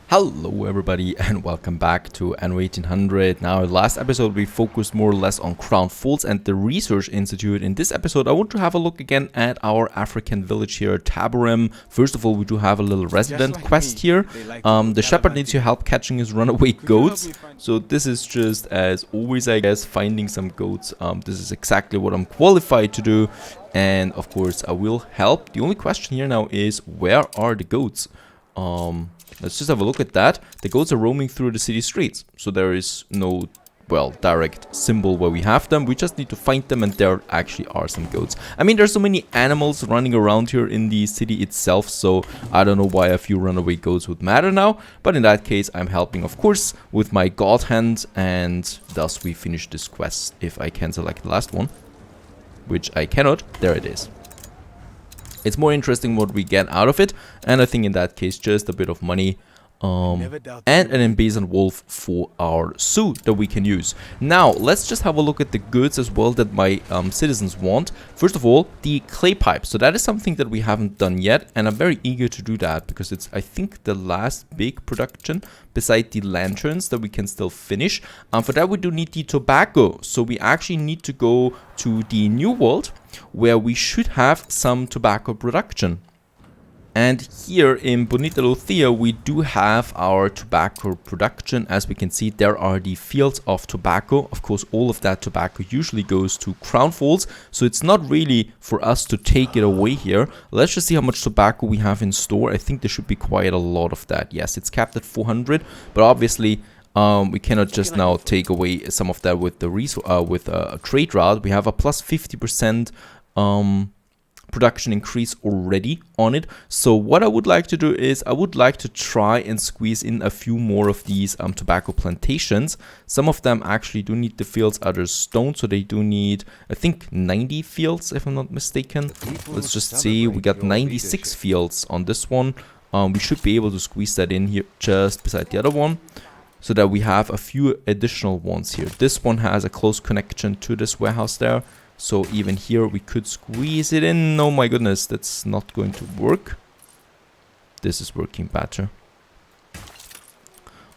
Hello everybody and welcome back to Anno 1800. Now last episode we focused more or less on Crown Falls and the Research Institute. In this episode I want to have a look again at our African village here, Taborime. First of all, we do have a little resident quest here. The shepherd needs your help catching his runaway goats. So this is just as always, I guess, finding some goats. This is exactly what I'm qualified to do, and of course I will help. The only question here now is, where are the goats? Let's just have a look at that. The goats are roaming through the city streets. So there is no, well, direct symbol where we have them. We just need to find them, and there actually are some goats. I mean, there's so many animals running around here in the city itself, so I don't know why a few runaway goats would matter now. But in that case, I'm helping, of course, with my god hand, and thus we finish this quest if I can select the last one, which I cannot. There it is. It's more interesting what we get out of it, and I think in that case just a bit of money and an Enbesa wolf for our suit that we can use. Now let's just have a look at the goods as well that my citizens want. First of all, the clay pipe. So that is something that we haven't done yet, and I'm very eager to do that because it's, I think, the last big production beside the lanterns that we can still finish. For that we do need the tobacco, so we actually need to go to the New World where we should have some tobacco production. And here in Bonita Lucia we do have our tobacco production. As we can see, there are the fields of tobacco. Of course, all of that tobacco usually goes to Crown Falls, so it's not really for us to take it away here. Let's just see how much tobacco we have in store. I think there should be quite a lot of that. Yes, it's capped at 400, but obviously we cannot just now take away some of that with the a trade route. We have a plus 50% production increase already on it. So what I would like to do is I would like to try and squeeze in a few more of these tobacco plantations. Some of them actually do need the fields, others don't, so they do need, I think, 90 fields if I'm not mistaken. Let's just see, we got 96 fields on this one. We should be able to squeeze that in here just beside the other one, so that we have a few additional ones here. This one has a close connection to this warehouse there. So even here we could squeeze it in. Oh my goodness, that's not going to work. This is working better.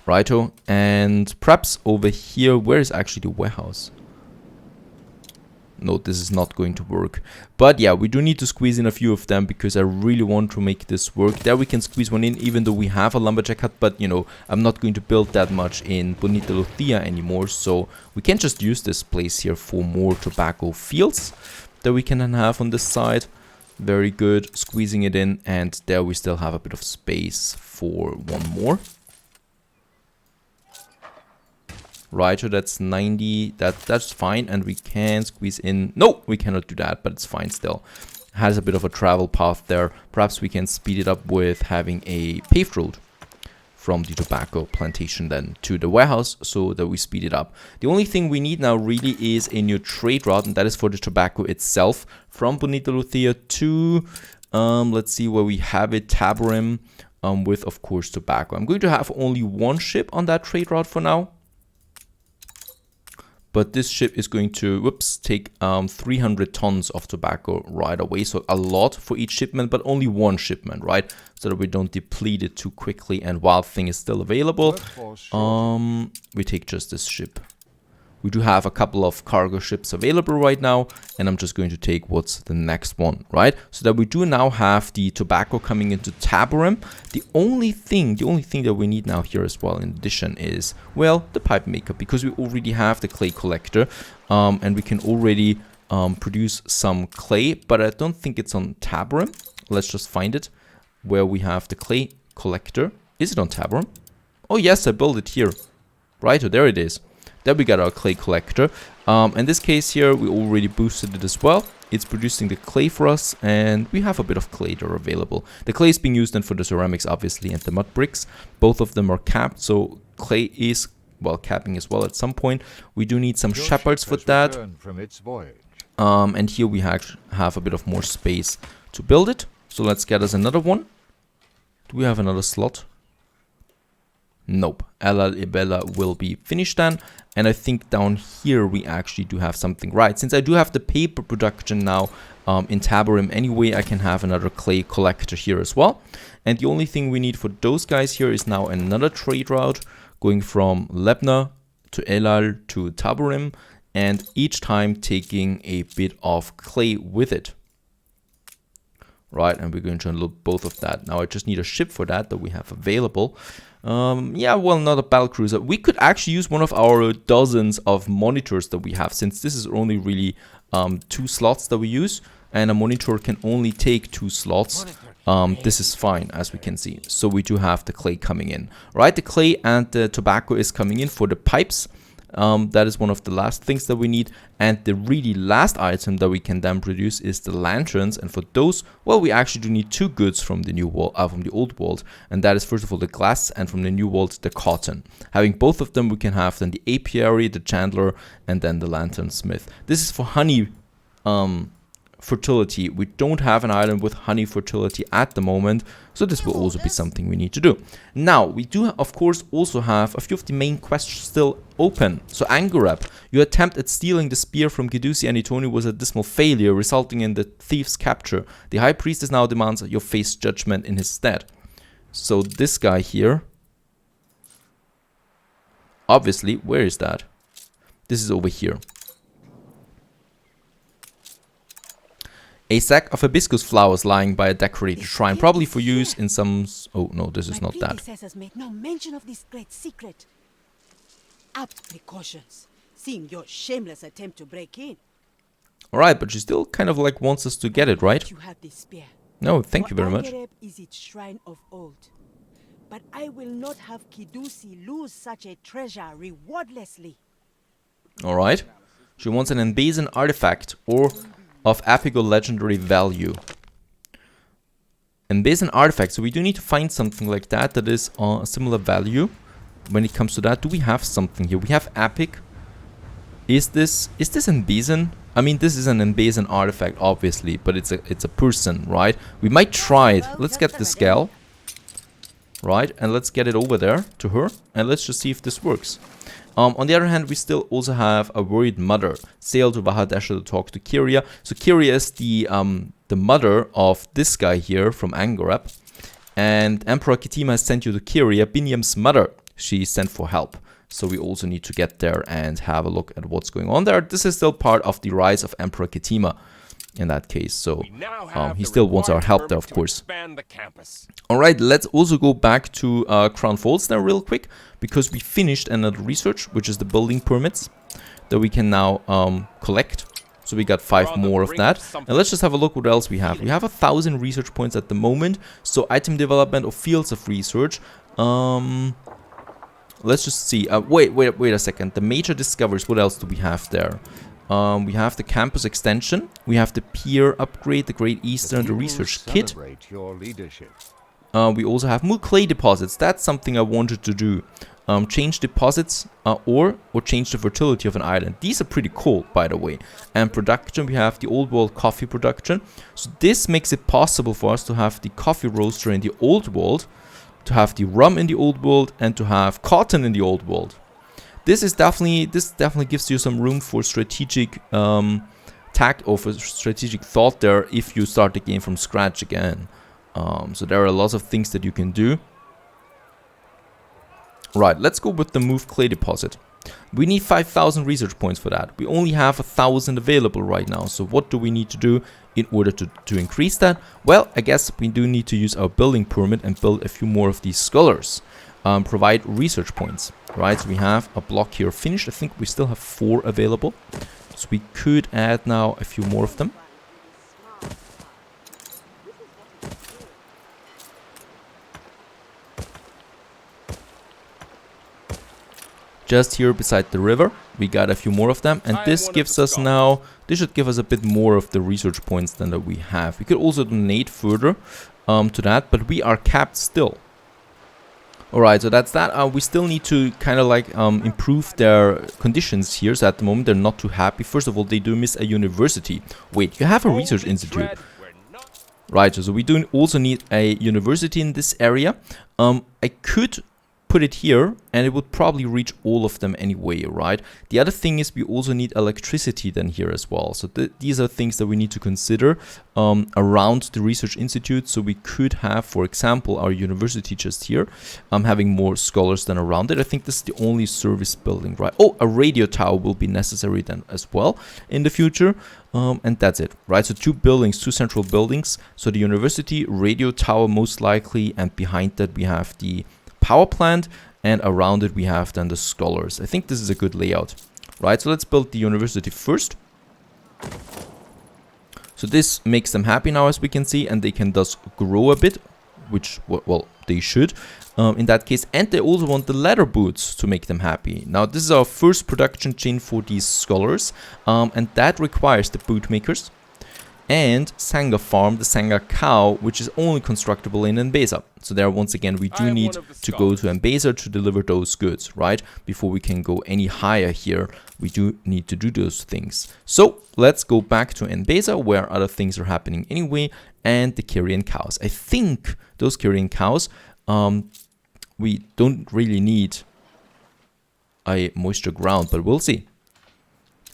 Righto, and perhaps over here, where is actually the warehouse? No, this is not going to work. But yeah, we do need to squeeze in a few of them because I really want to make this work. There we can squeeze one in, even though we have a lumberjack hut. But, you know, I'm not going to build that much in Bonita Lucia anymore. So we can just use this place here for more tobacco fields that we can then have on this side. Very good. Squeezing it in. And there we still have a bit of space for one more. Right, so that's 90, that's fine, and we can squeeze in, no, we cannot do that, but it's fine still. Has a bit of a travel path there. Perhaps we can speed it up with having a paved road from the tobacco plantation then to the warehouse, so that we speed it up. The only thing we need now really is a new trade route, and that is for the tobacco itself, from Bonita Lucia to, let's see where we have it, Taborime, with, of course, tobacco. I'm going to have only one ship on that trade route for now. But this ship is going to, whoops, take 300 tons of tobacco right away. So a lot for each shipment, but only one shipment, right? So that we don't deplete it too quickly and Wild Thing is still available. We take just this ship. We do have a couple of cargo ships available right now, and I'm just going to take what's the next one, right? So that we do now have the tobacco coming into Taborime. The only thing that we need now here as well in addition is, well, the pipe maker, because we already have the clay collector, and we can already produce some clay, but I don't think it's on Taborime. Let's just find it where we have the clay collector. Is it on Taborime? Oh yes, I built it here. Right, so there it is. There we got our clay collector. In this case here, we already boosted it as well. It's producing the clay for us, and we have a bit of clay there available. The clay is being used then for the ceramics, obviously, and the mud bricks. Both of them are capped, so clay is, well, capping as well at some point. We do need some shepherds for that. And here we have a bit of more space to build it. So let's get us another one. Do we have another slot? Nope. Ibella will be finished then. And I think down here we actually do have something right. Since I do have the paper production now in Taborime anyway, I can have another clay collector here as well. And the only thing we need for those guys here is now another trade route going from Lebna to Elal to Taborime, and each time taking a bit of clay with it. Right, and we're going to unload both of that. Now I just need a ship for that we have available. Yeah, well, not a battle cruiser. We could actually use one of our dozens of monitors that we have, since this is only really 2 slots that we use, and a monitor can only take 2 slots. This is fine, as we can see. So we do have the clay coming in. Right, the clay and the tobacco is coming in for the pipes. That is one of the last things that we need, and the really last item that we can then produce is the lanterns. And for those, well, we actually do need 2 goods from the new world, from the old world, and that is first of all the glass, and from the new world the cotton. Having both of them, we can have then the apiary, the chandler, and then the lantern smith. This is for honey fertility. We don't have an island with honey fertility at the moment, so this will also be something we need to do. Now, we do of course also have a few of the main quests still open. So Angorab, your attempt at stealing the spear from Gedusi and Itoni was a dismal failure, resulting in the thief's capture. The high priestess now demands your face judgment in his stead. So this guy here, obviously, where is that? This is over here. A sack of hibiscus flowers lying by a decorated shrine, probably for use in some... Oh, no, this is not that. My predecessors made no mention of this great secret. Apt precautions, seeing your shameless attempt to break in. Alright, but she still kind of like wants us to get it, right? You have this spear. No, thank you very much. Angereb is its shrine of old. But I will not have Kidusi lose such a treasure rewardlessly. Alright. She wants an Enbesan artifact, or of epical legendary value. Enbesan artifact, so we do need to find something like that that is a similar value. When it comes to that, do we have something here? We have epic. Is this Enbesan? I mean, this is an Enbesan artifact, obviously, but it's a person, right? We might try it. Let's get this gal, right? And let's get it over there to her, and let's just see if this works. On the other hand, we still also have a worried mother. Sail to Vahadesha to talk to Kyria. So Kyria is the mother of this guy here from Angorab. And Emperor Kitima has sent you to Kyria, Binyam's mother. She sent for help. So we also need to get there and have a look at what's going on there. This is still part of the rise of Emperor Kitima in that case. So he still wants our help there, of course. Alright, let's also go back to Crown Falls there real quick, because we finished another research, which is the building permits that we can now collect. So we got 5 more of that. And let's just have a look what else we have. We have 1,000 research points at the moment. So item development or fields of research. Let's just see. Wait a second. The major discoveries, what else do we have there? We have the campus extension. We have the pier upgrade, the Great Eastern, the research kit. We also have more clay deposits. That's something I wanted to do. Change deposits or change the fertility of an island. These are pretty cool, by the way. And production, we have the old world coffee production. So this makes it possible for us to have the coffee roaster in the old world, to have the rum in the old world, and to have cotton in the old world. This definitely gives you some room for strategic tact or for strategic thought there if you start the game from scratch again. So there are lots of things that you can do. Right, let's go with the move clay deposit. We need 5,000 research points for that. We only have 1,000 available right now. So what do we need to do in order to increase that? Well, I guess we do need to use our building permit and build a few more of these scholars. Provide research points. Right, so we have a block here finished. I think we still have 4 available. So we could add now a few more of them. Just here beside the river, we got a few more of them, and this gives us now, this should give us a bit more of the research points than that we have. We could also donate further to that, but we are capped still. Alright, so that's that. We still need to kind of like improve their conditions here. So at the moment they're not too happy. First of all, they do miss a university. Wait, you have a research institute. Right, so we do also need a university in this area. I could put it here and it would probably reach all of them anyway, right? The other thing is we also need electricity then here as well. So these are things that we need to consider around the research institute. So we could have, for example, our university just here, having more scholars than around it. I think this is the only service building, right? Oh, a radio tower will be necessary then as well in the future. And that's it, right? So 2 buildings, 2 central buildings. So the university, radio tower most likely, and behind that we have the power plant, and around it we have then the scholars. I think this is a good layout, right? So let's build the university first. So this makes them happy now, as we can see, and they can thus grow a bit, which, well, they should in that case. And they also want the leather boots to make them happy. Now this is our first production chain for these scholars, and that requires the boot makers and Sanga farm, the Sanga cow, which is only constructible in Enbesa. So there, once again, we do need to go to Enbesa to deliver those goods, right? Before we can go any higher here, we do need to do those things. So let's go back to Enbesa, where other things are happening anyway, and the Kyrian cows. I think those Kyrian cows, we don't really need a moisture ground, but we'll see.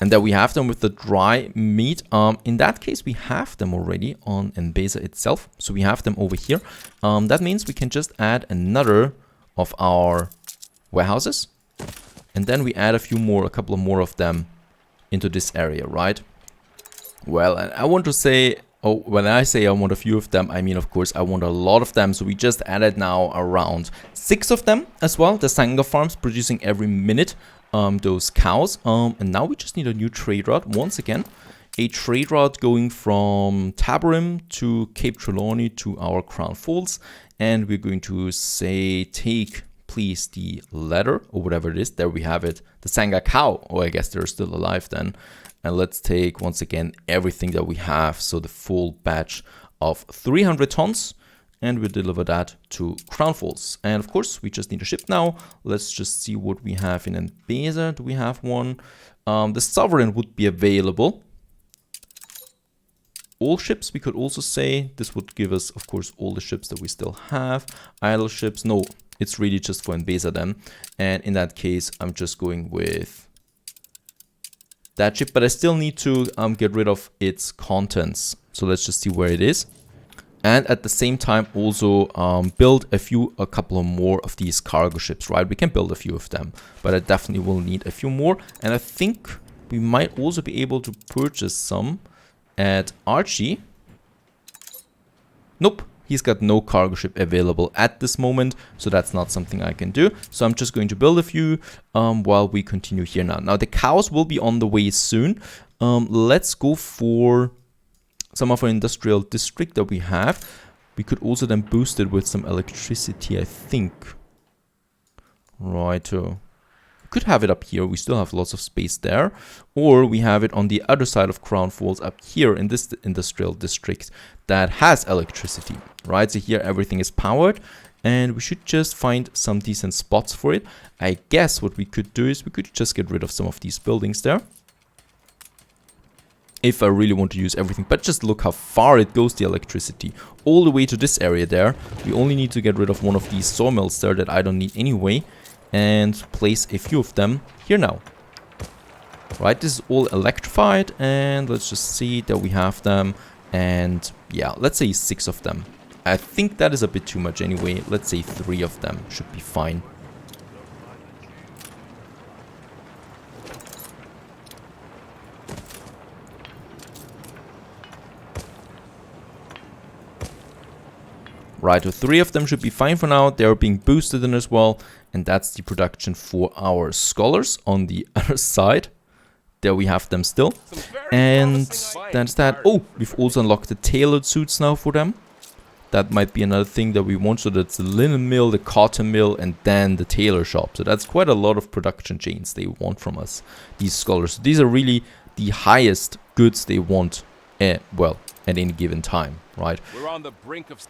And then we have them with the dry meat. In that case, we have them already on Enbesa itself. So we have them over here. That means we can just add another of our warehouses. And then we add a couple of more of them into this area, right? Well, I want to say, when I say I want a few of them, I mean, of course, I want a lot of them. So we just added now around 6 of them as well. The Sanga farms producing every minute. Those cows, and now we just need a new trade route once again, a trade route going from Taborime to Cape Trelawney to our Crown Falls, and we're going to say take please the leather or whatever it is. There we have it, the Sanga cow. Oh, I guess they're still alive then. And let's take once again everything that we have, so the full batch of 300 tons. And we'll deliver that to Crown Falls. And of course, we just need a ship now. Let's just see what we have in Enbesa. Do we have one? The Sovereign would be available. All ships, we could also say. This would give us, of course, all the ships that we still have. Idle ships, no, it's really just for Enbesa then. And in that case, I'm just going with that ship. But I still need to get rid of its contents. So let's just see where it is. And at the same time also build a couple of more of these cargo ships, right? We can build a few of them, but I definitely will need a few more. And I think we might also be able to purchase some at Archie. Nope, he's got no cargo ship available at this moment, so that's not something I can do. So I'm just going to build a few while we continue here now. Now the cows will be on the way soon. Let's go for some of our industrial district that we have. We could also then boost it with some electricity, I think. Right. We could have it up here. We still have lots of space there. Or we have it on the other side of Crown Falls up here in this industrial district that has electricity. Right. So here everything is powered. And we should just find some decent spots for it. I guess what we could do is we could just get rid of some of these buildings there, if I really want to use everything. But just look how far it goes, the electricity. All the way to this area there. We only need to get rid of one of these sawmills there that I don't need anyway. And place a few of them here now. Right, this is all electrified. And let's just see that we have them. And yeah, let's say 6 of them. I think that is a bit too much anyway. Let's say 3 of them should be fine. Right, so 3 of them should be fine for now. They are being boosted in as well. And that's the production for our scholars on the other side. There we have them still. And that's that. Oh, we've also unlocked the tailored suits now for them. That might be another thing that we want. So that's the linen mill, the cotton mill, and then the tailor shop. So that's quite a lot of production chains they want from us, these scholars. So these are really the highest goods they want, well, at any given time, right? We're on the brink of...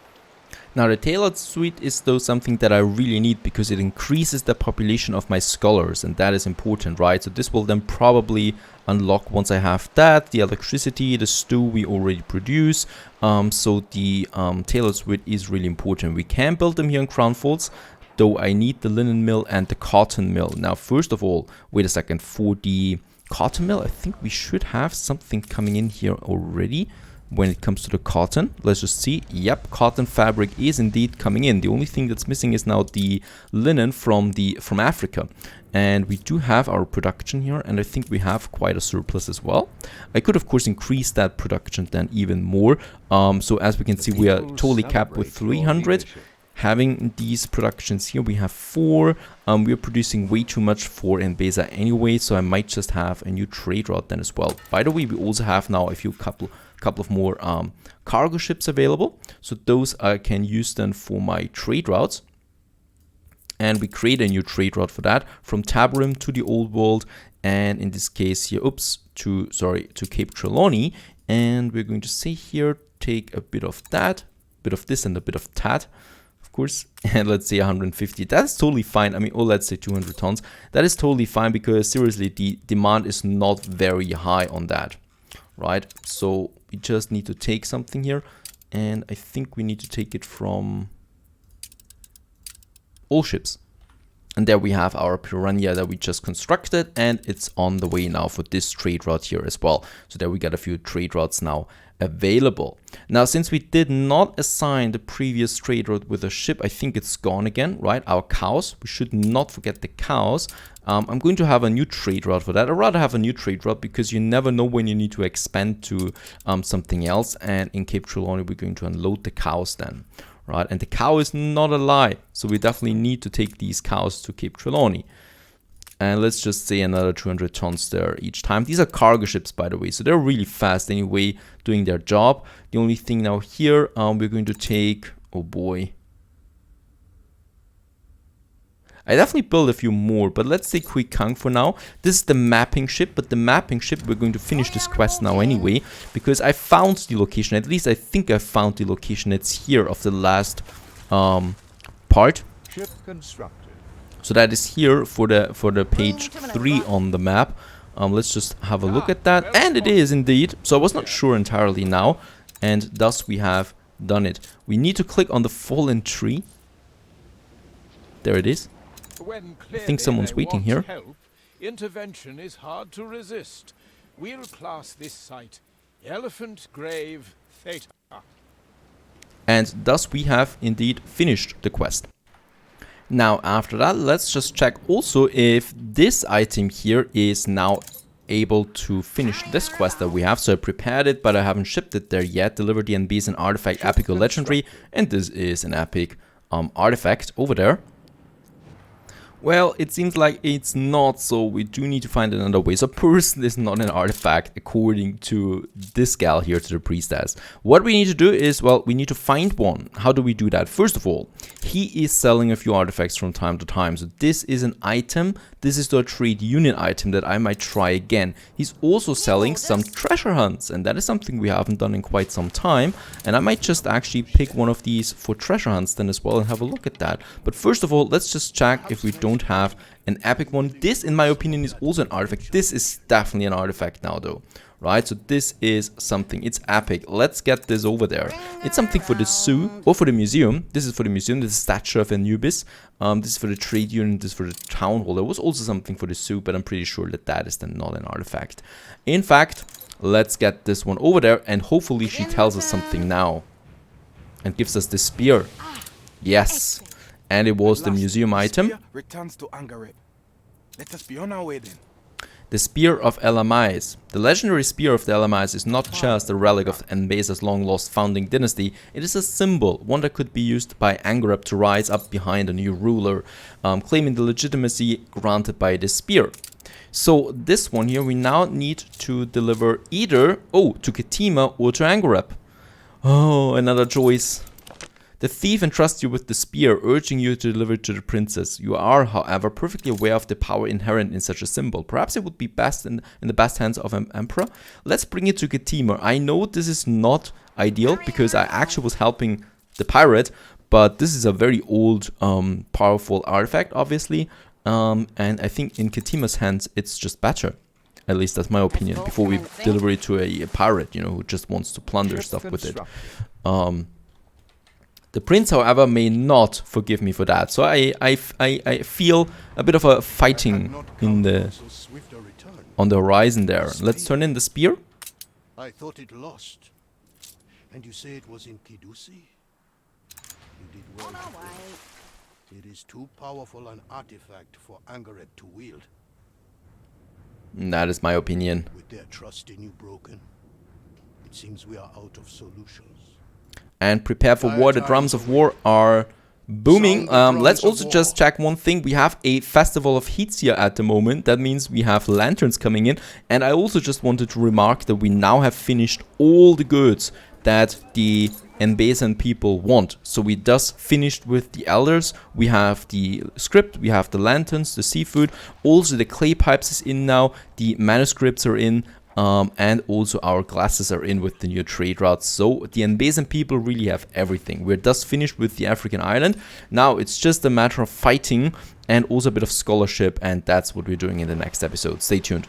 Now the tailored suite is though something that I really need because it increases the population of my scholars, and that is important, right? So this will then probably unlock once I have that, the electricity, the stew we already produce. So the tailored suite is really important. We can build them here in Crown Falls, though I need the linen mill and the cotton mill. Now, first of all, wait a second, for the cotton mill, I think we should have something coming in here already. When it comes to the cotton, let's just see. Yep, cotton fabric is indeed coming in. The only thing that's missing is now the linen from Africa. And we do have our production here, and I think we have quite a surplus as well. I could of course increase that production then even more. So as we can see, we are totally capped with 300. Having these productions here, we have 4. We are producing way too much for Enbesa anyway, so I might just have a new trade route then as well. By the way, we also have now a couple of more cargo ships available, so those I can use then for my trade routes. And we create a new trade route for that from Taborime to the old world, and in this case here, to Cape Trelawney. And we're going to say here, take a bit of that, bit of this, and a bit of that, of course. And let's say 150. That's totally fine. I mean, oh, let's say 200 tons. That is totally fine, because seriously, the demand is not very high on that, right? So we just need to take something here, and I think we need to take it from all ships. And there we have our piranha that we just constructed, and it's on the way now for this trade route here as well. So there we got a few trade routes now available. Now, since we did not assign the previous trade route with a ship, I think it's gone again, right? Our cows, we should not forget the cows. I'm going to have a new trade route for that. I'd rather have a new trade route, because you never know when you need to expand to something else. And in Cape Trelawney, we're going to unload the cows then, right? And the cow is not a lie, so we definitely need to take these cows to Cape Trelawney. And let's just say another 200 tons there each time. These are cargo ships, by the way, so they're really fast anyway, doing their job. The only thing now here, we're going to take, oh boy, I definitely build a few more, but let's say Kang for now. This is the mapping ship, but the mapping ship, we're going to finish this quest now anyway, because I found the location. At least I think I found the location. It's here of the last part. Ship constructed. So that is here for the page 3 on the map. Let's just have a look at that, and it is indeed. So I was not sure entirely now, and thus we have done it. We need to click on the fallen tree. There it is. I think someone's waiting here. Help, intervention is hard to resist. We'll class this site Elephant Grave Theta. And thus we have indeed finished the quest. Now after that, let's just check also if this item here is now able to finish this quest that we have. So I prepared it, but I haven't shipped it there yet. Deliver the Enbesa artifact, epic or legendary, and this is an epic artifact over there. Well, it seems like it's not, so we do need to find another way. So person is not an artifact according to this gal here, to the priestess. What we need to do is, well, we need to find one. How do we do that? First of all, he is selling a few artifacts from time to time. So this is an item. This is the trade union item that I might try again. He's also selling some treasure hunts, and that is something we haven't done in quite some time. And I might just actually pick one of these for treasure hunts then as well and have a look at that. But first of all, let's just check if we don't have an epic one. This, in my opinion, is also an artifact. This is definitely an artifact now though, right? So this is something, it's epic. Let's get this over there. It's something for the zoo or for the museum. This is for the museum, the statue of Anubis. This is for the trade union, this is for the town hall. There was also something for the zoo, but I'm pretty sure that that is then not an artifact. In fact, let's get this one over there, and hopefully she tells us something now and gives us the spear. Yes. And it was the museum item. Returns to Angareb. Let us be on our way then. The Spear of Elamais. The legendary Spear of the Elamais is not just a relic of Enbesa's long-lost founding dynasty, it is a symbol, one that could be used by Angareb to rise up behind a new ruler, claiming the legitimacy granted by this spear. So this one here, we now need to deliver either, to Ketima or to Angareb. Oh, another choice. The thief entrusts you with the spear, urging you to deliver it to the princess. You are, however, perfectly aware of the power inherent in such a symbol. Perhaps it would be best in the best hands of an emperor. Let's bring it to Ketima. I know this is not ideal, because I actually was helping the pirate, but this is a very old, powerful artifact, obviously. And I think in Ketima's hands, it's just better. At least that's my opinion, before we deliver it to a pirate, you know, who just wants to plunder stuff with it. The prince, however, may not forgive me for that. So I feel a bit of a fighting in the on the horizon there. Let's turn in the spear. I thought it lost. And you say it was in Kidusi? You did well. It is too powerful an artifact for Angaret to wield. That is my opinion. With their trust in you broken, it seems we are out of solutions. And prepare for war. The drums of war are booming. Let's also just check one thing. We have a festival of heats here at the moment. That means we have lanterns coming in. And I also just wanted to remark that we now have finished all the goods that the Enbesan people want. So we thus finished with the elders. We have the script, we have the lanterns, the seafood. Also the clay pipes is in now. The manuscripts are in. And also our glasses are in with the new trade routes. So the Enbesan people really have everything. We're thus finished with the African island. Now it's just a matter of fighting and also a bit of scholarship, and that's what we're doing in the next episode. Stay tuned.